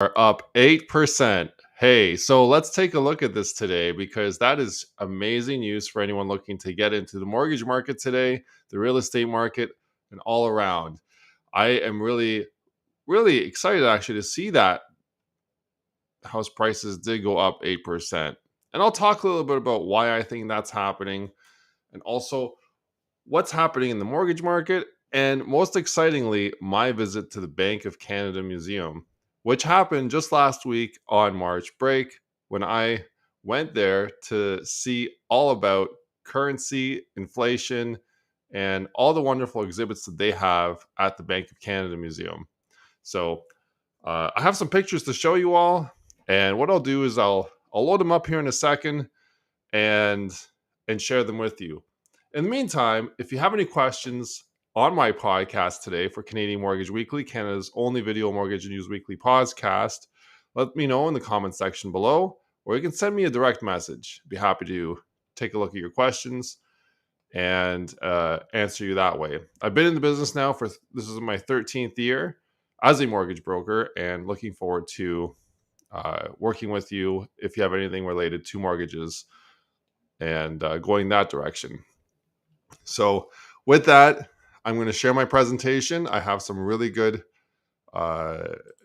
are up 8%. Hey, so let's take a look at this today because that is amazing news for anyone looking to get into the mortgage market today, the real estate market, and all around. I am really excited actually to see that house prices did go up 8%. And I'll talk a little bit about why I think that's happening and also what's happening in the mortgage market, and most excitingly, my visit to the Bank of Canada Museum, which happened just last week on March break when I went there to see all about currency, inflation, and all the wonderful exhibits that they have at the Bank of Canada Museum. So I have some pictures to show you all, and what I'll do is I'll load them up here in a second and share them with you. In the meantime, if you have any questions on my podcast today for Canadian Mortgage Weekly, Canada's only video mortgage news weekly podcast, let me know in the comment section below, or you can send me a direct message. I'd be happy to take a look at your questions and answer you that way. I've been in the business now for this is my 13th year as a mortgage broker, and looking forward to working with you if you have anything related to mortgages and going that direction. So with that, I'm going to share my presentation. I have some really good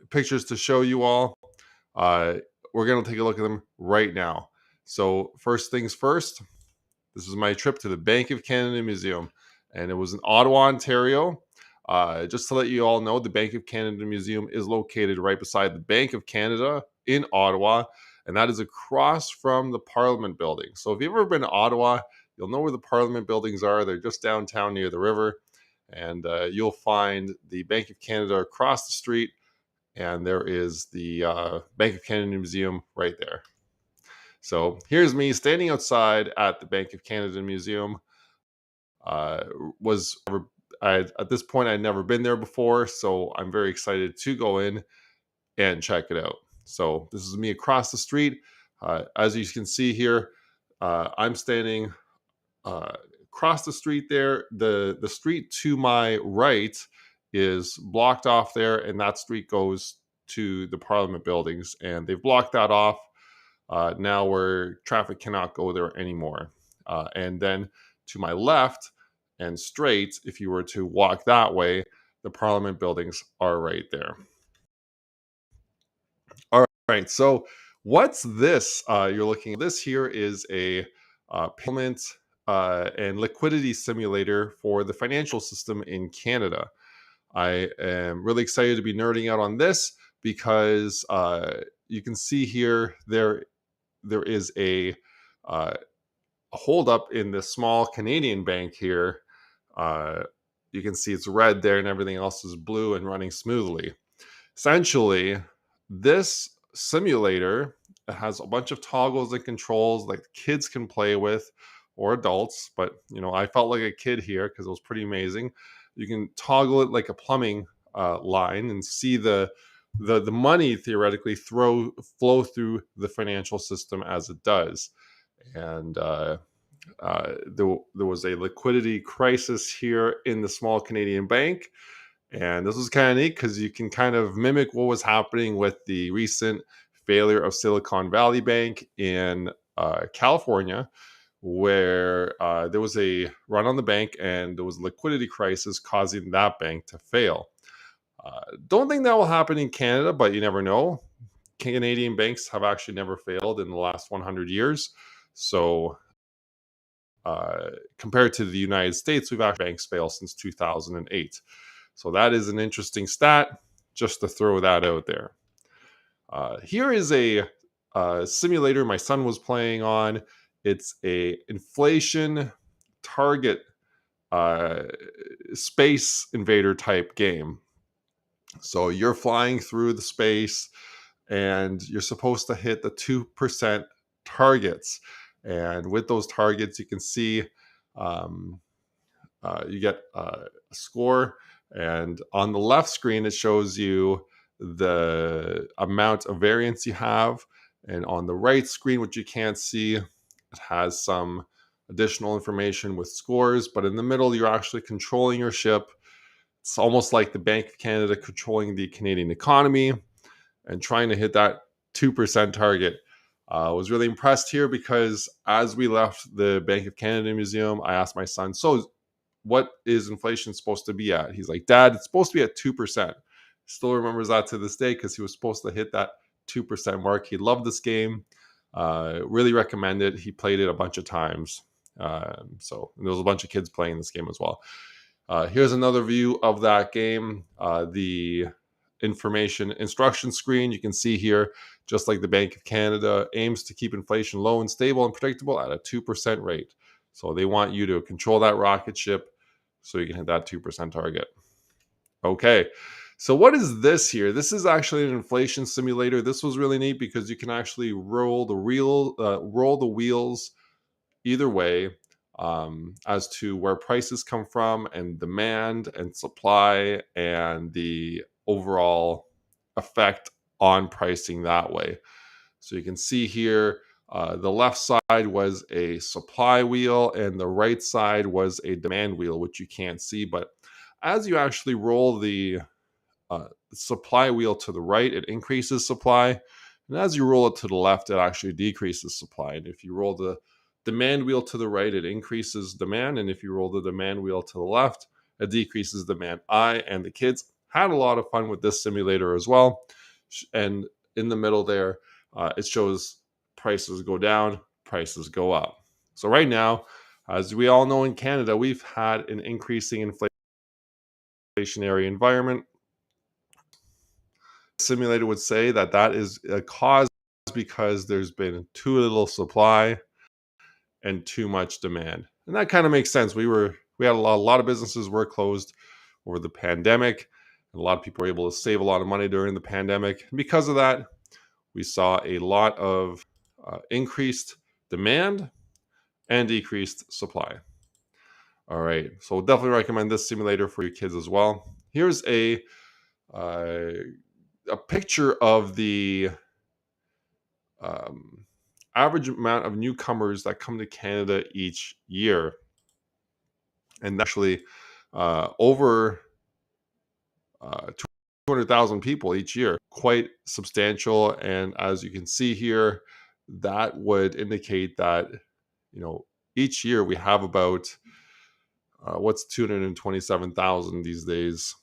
pictures to show you all. We're going to take a look at them right now. So first things first, this is my trip to the Bank of Canada Museum, and it was in Ottawa, Ontario. Just to let you all know, the Bank of Canada Museum is located right beside the Bank of Canada in Ottawa, and that is across from the Parliament building. So if you've ever been to Ottawa, you'll know where the Parliament buildings are. They're just downtown near the river, and you'll find the Bank of Canada across the street, and there is the Bank of Canada Museum right there. So here's me standing outside at the Bank of Canada Museum. At this point, I'd never been there before, so I'm very excited to go in and check it out. So this is me across the street. As you can see here, I'm standing across the street there. The street to my right is blocked off there, and that street goes to the Parliament buildings, and they've blocked that off now where traffic cannot go there anymore. And then to my left and straight, if you were to walk that way, the Parliament buildings are right there. All right, so what's this? You're looking at this here is a payment and liquidity simulator for the financial system in Canada. I am really excited to be nerding out on this because you can see here there is a hold up in the small Canadian bank here. You can see it's red there and everything else is blue and running smoothly. Essentially, this simulator has a bunch of toggles and controls like kids can play with or adults, but I felt like a kid here because it was pretty amazing. You can toggle it like a plumbing line and see the money theoretically flow through the financial system as it does. And there was a liquidity crisis here in the small Canadian bank. And this was kind of neat because you can kind of mimic what was happening with the recent failure of Silicon Valley Bank in California, where there was a run on the bank and there was a liquidity crisis causing that bank to fail. Don't think that will happen in Canada, but you never know. Canadian banks have actually never failed in the last 100 years. So compared to the United States, we've actually banks failed since 2008. So that is an interesting stat, just to throw that out there. Here is a simulator my son was playing on. It's a inflation target space invader type game. So you're flying through the space and you're supposed to hit the 2% targets. And with those targets, you can see you get a score. And on the left screen, it shows you the amount of variance you have. And on the right screen, which you can't see, it has some additional information with scores. But in the middle, you're actually controlling your ship. It's almost like the Bank of Canada controlling the Canadian economy. and trying to hit that 2% target. I was really impressed here because as we left the Bank of Canada Museum, I asked my son, so what is inflation supposed to be at? He's like, Dad, it's supposed to be at 2%. Still remembers that to this day because he was supposed to hit that 2% mark. He loved this game. Really recommend it. He played it a bunch of times. So there was a bunch of kids playing this game as well. Here's another view of that game. The information instruction screen, you can see here, just like the Bank of Canada aims to keep inflation low and stable and predictable at a 2% rate. So they want you to control that rocket ship so you can hit that 2% target. Okay, so what is this here? This is actually an inflation simulator. This was really neat because you can actually roll the wheels either way as to where prices come from and demand and supply and the overall effect on pricing that way. So you can see here, the left side was a supply wheel and the right side was a demand wheel, which you can't see. But as you actually roll the supply wheel to the right, it increases supply. And as you roll it to the left, it actually decreases supply. And if you roll the demand wheel to the right, it increases demand. And if you roll the demand wheel to the left, it decreases demand. I and the kids had a lot of fun with this simulator as well. And in the middle there, it shows prices go down, prices go up. So right now, as we all know in Canada, we've had an increasing inflationary environment. Simulator would say that that is a cause because there's been too little supply and too much demand. And that kind of makes sense. We had a lot of businesses were closed over the pandemic. And a lot of people were able to save a lot of money during the pandemic. And because of that, we saw a lot of increased demand and decreased supply. All right, so definitely recommend this simulator for your kids as well. Here's a picture of the average amount of newcomers that come to Canada each year. And actually over 200,000 people each year, quite substantial. And as you can see here, that would indicate that, each year we have about, what's 227,000 these days?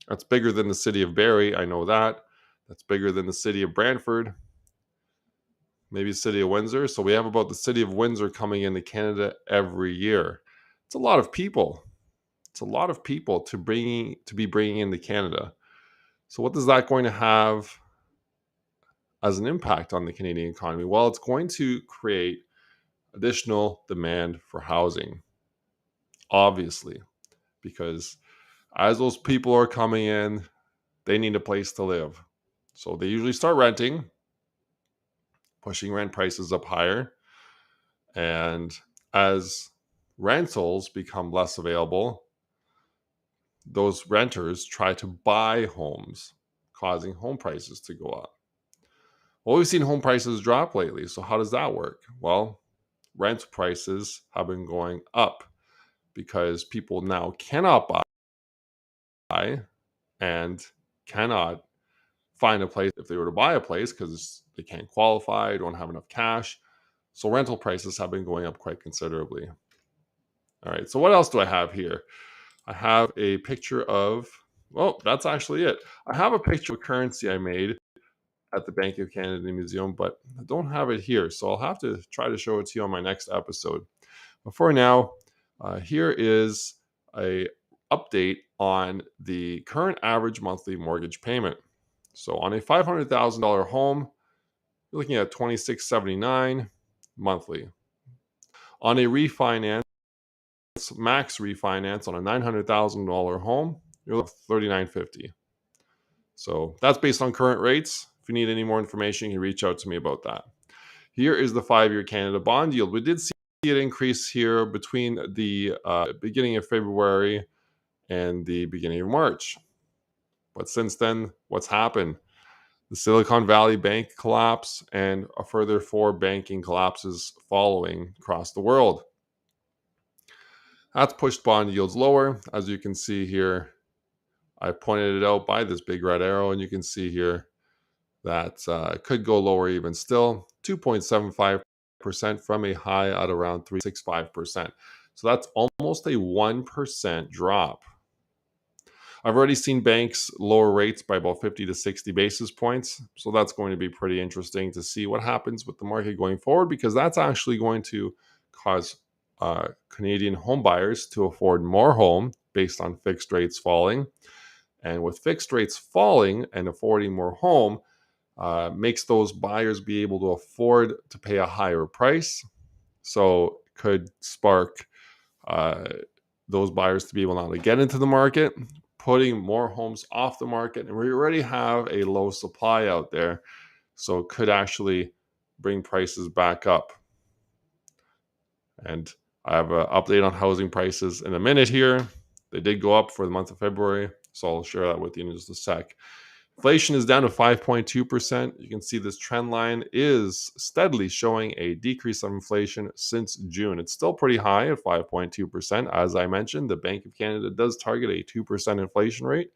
That's bigger than the city of Barrie. I know that. That's bigger than the city of Brantford. Maybe the city of Windsor. So we have about the city of Windsor coming into Canada every year. It's a lot of people. It's a lot of people to be bringing into Canada. So what is that going to have as an impact on the Canadian economy? Well, it's going to create additional demand for housing, obviously, because as those people are coming in, they need a place to live. So they usually start renting, pushing rent prices up higher. And as rentals become less available, those renters try to buy homes, causing home prices to go up. Well, we've seen home prices drop lately. So how does that work? Well, rent prices have been going up because people now cannot buy and cannot find a place if they were to buy a place because they can't qualify, don't have enough cash. So rental prices have been going up quite considerably. All right, so what else do I have here? I have a picture of, well, that's actually it. I have a picture of currency I made at the Bank of Canada Museum, but I don't have it here. So I'll have to try to show it to you on my next episode. But for now, here is a update on the current average monthly mortgage payment. So on a $500,000 home, you're looking at $2,679 monthly. On a refinance, max refinance on a $900,000 home, you're looking at $3,950. So that's based on current rates. If you need any more information, you can reach out to me about that. Here is the 5-year Canada bond yield. We did see it increase here between the beginning of February and the beginning of March. But since then, what's happened? The Silicon Valley Bank collapse and a further 4 banking collapses following across the world. That's pushed bond yields lower. As you can see here, I pointed it out by this big red arrow, and you can see here that could go lower even still, 2.75% from a high at around 3.65%. So that's almost a 1% drop. I've already seen banks lower rates by about 50 to 60 basis points. So that's going to be pretty interesting to see what happens with the market going forward, because that's actually going to cause Canadian home buyers to afford more home based on fixed rates falling. And with fixed rates falling and affording more home, makes those buyers be able to afford to pay a higher price. So could spark those buyers to be able now to get into the market, putting more homes off the market. And we already have a low supply out there. So it could actually bring prices back up. And I have an update on housing prices in a minute here. They did go up for the month of February. So I'll share that with you in just a sec. Inflation is down to 5.2%. You can see this trend line is steadily showing a decrease of inflation since June. It's still pretty high at 5.2%. As I mentioned, the Bank of Canada does target a 2% inflation rate.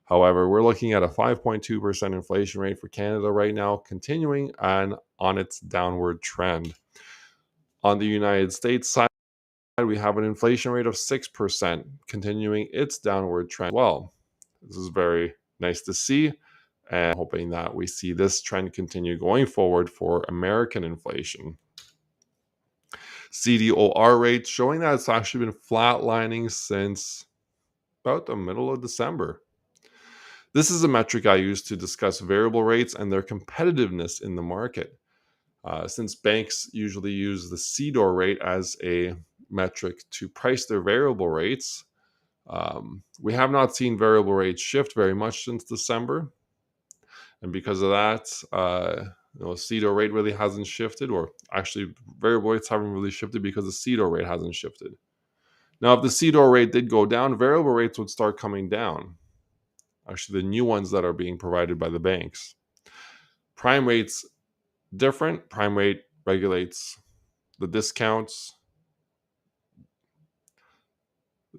However, we're looking at a 5.2% inflation rate for Canada right now, continuing on its downward trend. On the United States side, we have an inflation rate of 6%, continuing its downward trend. Well, this is very nice to see, and hoping that we see this trend continue going forward for American inflation. CDOR rates showing that it's actually been flatlining since about the middle of December. This is a metric I use to discuss variable rates and their competitiveness in the market. Since banks usually use the CDOR rate as a metric to price their variable rates, we have not seen variable rates shift very much since December. And because of that, CDOR rate really hasn't shifted, or actually variable rates haven't really shifted because the CDOR rate hasn't shifted. Now, if the CDOR rate did go down, variable rates would start coming down. Actually, the new ones that are being provided by the banks. Prime rates, different. Prime rate regulates the discounts,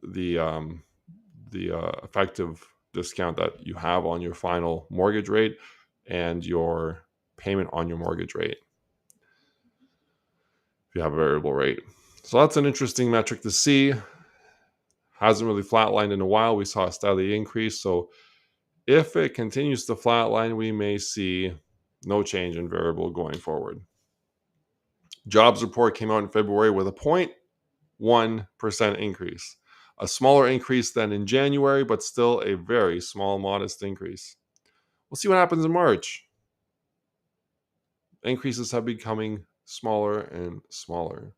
the effective discount that you have on your final mortgage rate and your payment on your mortgage rate if you have a variable rate. So that's an interesting metric to see. Hasn't really flatlined in a while. We saw a steady increase. So if it continues to flatline, we may see no change in variable going forward. Jobs report came out in February with a 0.1% increase. A smaller increase than in January, but still a very small, modest increase. We'll see what happens in March. Increases have been becoming smaller and smaller.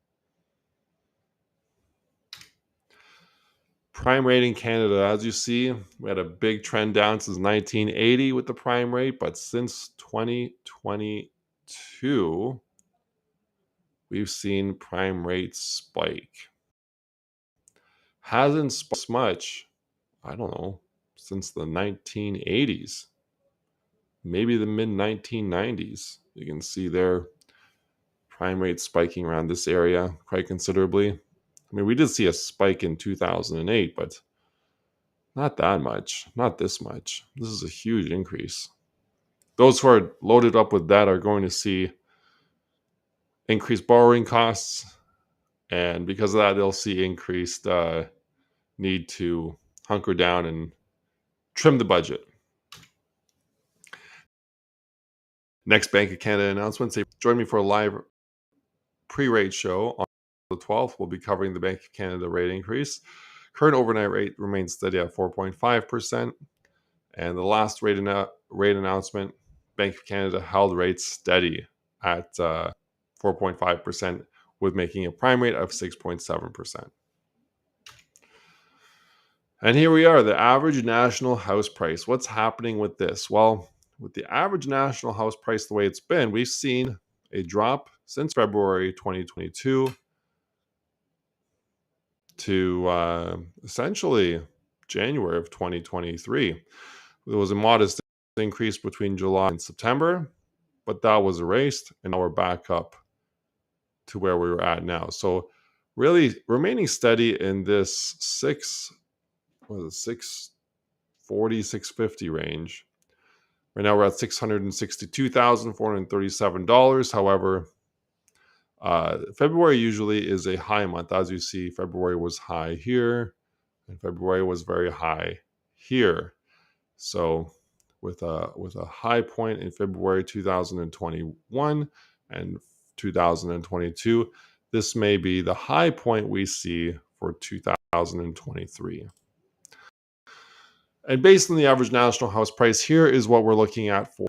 Prime rate in Canada, as you see, we had a big trend down since 1980 with the prime rate, but since 2022, we've seen prime rates spike. Hasn't spiked much, I don't know, since the 1980s, maybe the mid 1990s. You can see their prime rate spiking around this area quite considerably. I mean, we did see a spike in 2008, but not that much, not this much. This is a huge increase. Those who are loaded up with debt are going to see increased borrowing costs, and because of that, they'll see increased need to hunker down and trim the budget. Next Bank of Canada announcements. Join me for a live pre-rate show on the 12th. We'll be covering the Bank of Canada rate increase. Current overnight rate remains steady at 4.5%. And the last rate announcement, Bank of Canada held rates steady at 4.5%, with making a prime rate of 6.7%. And here we are, the average national house price. What's happening with this? Well, with the average national house price the way it's been, we've seen a drop since February 2022 to essentially January of 2023. There was a modest increase between July and September, but that was erased, and now we're back up to where we were at now. So really remaining steady in this 640, 650 range. Right now we're at $662,437. However, February usually is a high month. As you see, February was high here, and February was very high here. So with a high point in February 2021 and 2022, this may be the high point we see for 2023. And based on the average national house price, here is what we're looking at for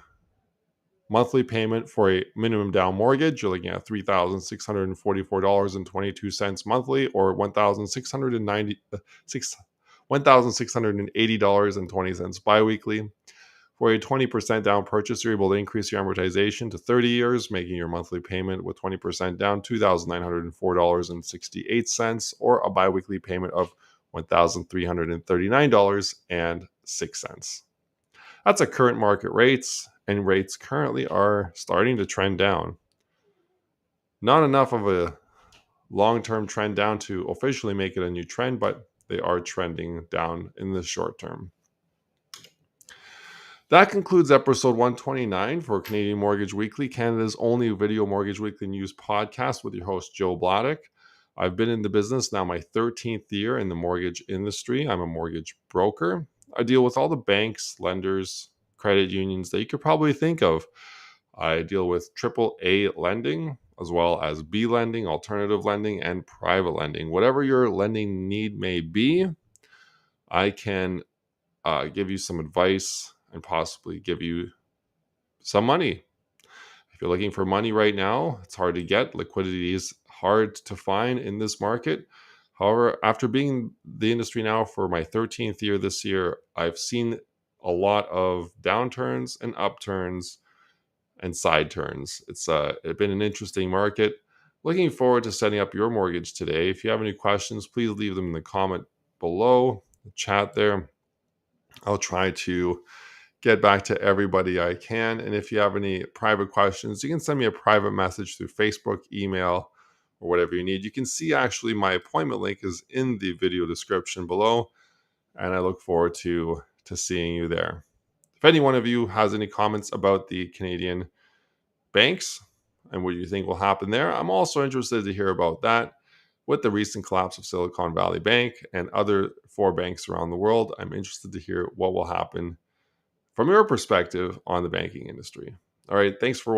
monthly payment for a minimum down mortgage. You're looking at $3,644.22 monthly, or $1,680.20 biweekly. For a 20% down purchase, you're able to increase your amortization to 30 years, making your monthly payment with 20% down $2,904.68, or a biweekly payment of $1,339.06. That's at current market rates, and rates currently are starting to trend down. Not enough of a long-term trend down to officially make it a new trend, but they are trending down in the short term. That concludes episode 129 for Canadian Mortgage Weekly, Canada's only video mortgage weekly news podcast with your host, Joe Bladek. I've been in the business now my 13th year in the mortgage industry. I'm a mortgage broker. I deal with all the banks, lenders, credit unions that you could probably think of. I deal with AAA lending, as well as B lending, alternative lending, and private lending. Whatever your lending need may be, I can give you some advice and possibly give you some money. If you're looking for money right now, it's hard to get. Liquidity is hard to find in this market. However, after being in the industry now for my 13th year this year, I've seen a lot of downturns and upturns and side turns. It's been an interesting market. Looking forward to setting up your mortgage today. If you have any questions, please leave them in the comment below, the chat there. I'll try to get back to everybody I can. And if you have any private questions, you can send me a private message through Facebook, email, or whatever you need. You can see actually my appointment link is in the video description below, and I look forward to seeing you there. If any one of you has any comments about the Canadian banks and what you think will happen there, I'm also interested to hear about that. With the recent collapse of Silicon Valley Bank and other 4 banks around the world, I'm interested to hear what will happen from your perspective on the banking industry. All right, thanks for watching.